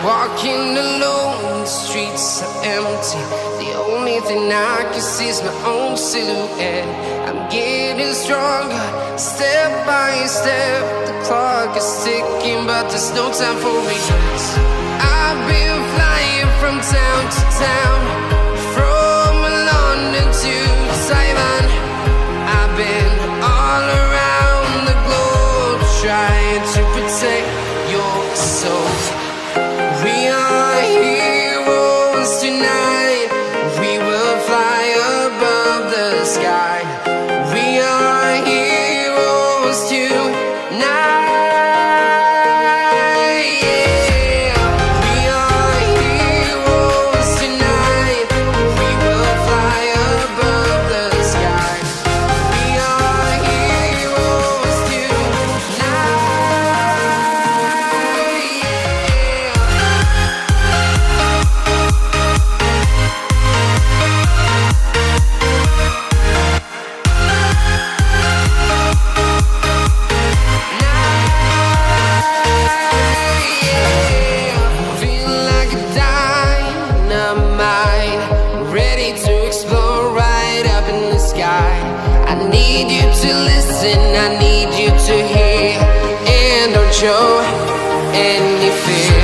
Walking alone, the streets are empty. The only thing I can see is my own silhouette. I'm getting stronger, step by step. The clock is ticking, but there's no time for regrets. I've been flying from town to town, from London to Taiwan. I've been all around the globe, trying to protect your soul. We are heroes tonight. We will fly above the sky. We are heroes tonight. Yeah. We are heroes tonight. We will fly above the sky. We are heroes tonight. Feel like a dynamite, ready to explode right up in the sky. I need you to listen, I need you to hear, and don't show any fear.